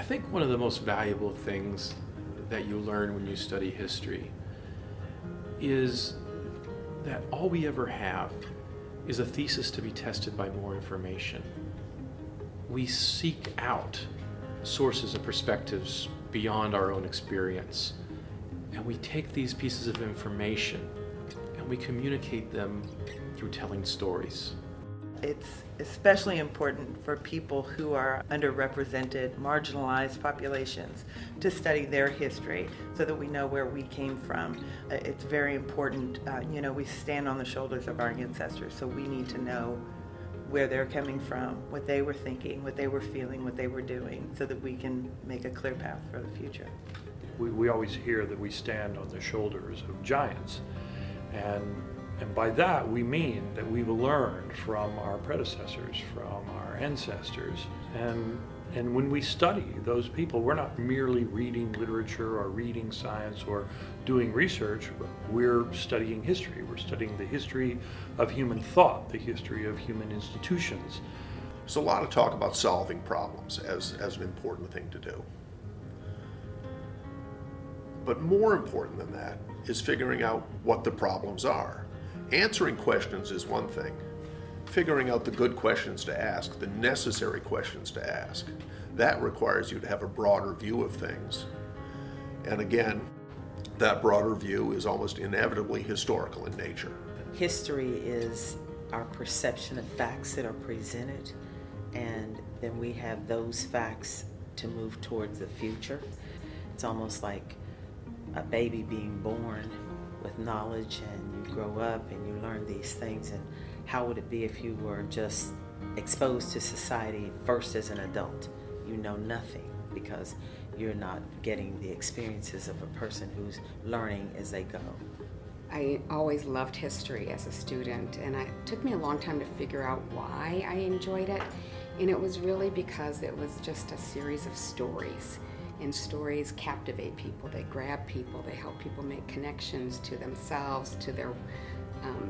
think one of the most valuable things that you learn when you study history is that all we ever have is a thesis to be tested by more information. We seek out sources and perspectives beyond our own experience, and we take these pieces of information and we communicate them through telling stories. It's especially important for people who are underrepresented, marginalized populations to study their history so that we know where we came from. It's very important. We stand on the shoulders of our ancestors, so we need to know where they're coming from, what they were thinking, what they were feeling, what they were doing, so that we can make a clear path for the future. We always hear that we stand on the shoulders of giants, and by that we mean that we've learned from our predecessors, from our ancestors, and when we study those people, we're not merely reading literature or reading science or doing research, we're studying history. We're studying the history of human thought, the history of human institutions. There's a lot of talk about solving problems as an important thing to do. But more important than that is figuring out what the problems are. Answering questions is one thing. Figuring out the good questions to ask, the necessary questions to ask, that requires you to have a broader view of things. And again, that broader view is almost inevitably historical in nature. History is our perception of facts that are presented, and then we have those facts to move towards the future. It's almost like a baby being born with knowledge, and you grow up and you learn these things, and how would it be if you were just exposed to society first as an adult? You know nothing because you're not getting the experiences of a person who's learning as they go. I always loved history as a student, and it took me a long time to figure out why I enjoyed it, and it was really because it was just a series of stories. And stories captivate people, they grab people, they help people make connections to themselves, to their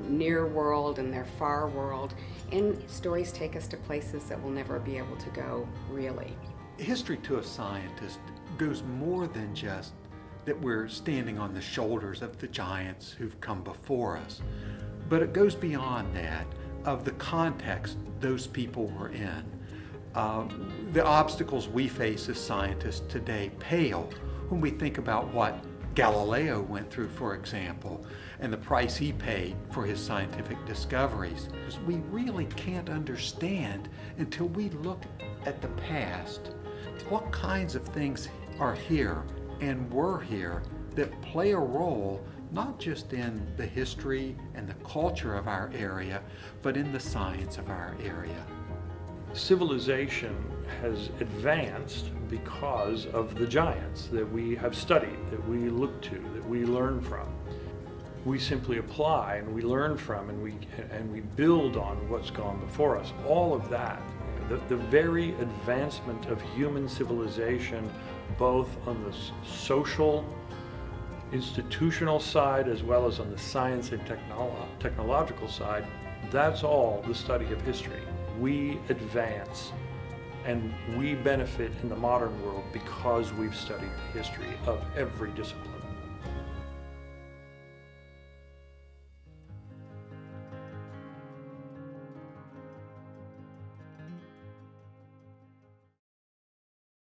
near world and their far world. And stories take us to places that we'll never be able to go, really. History to a scientist goes more than just that we're standing on the shoulders of the giants who've come before us, but it goes beyond that, of the context those people were in. The obstacles we face as scientists today pale when we think about what Galileo went through, for example, and the price he paid for his scientific discoveries. We really can't understand until we look at the past what kinds of things are here and were here that play a role not just in the history and the culture of our area, but in the science of our area. Civilization has advanced because of the giants that we have studied, that we look to, that we learn from. We simply apply and we learn from, and we build on what's gone before us. All of that, the very advancement of human civilization, both on the social, institutional side as well as on the science and technological side, that's all the study of history. We advance and we benefit in the modern world because we've studied the history of every discipline.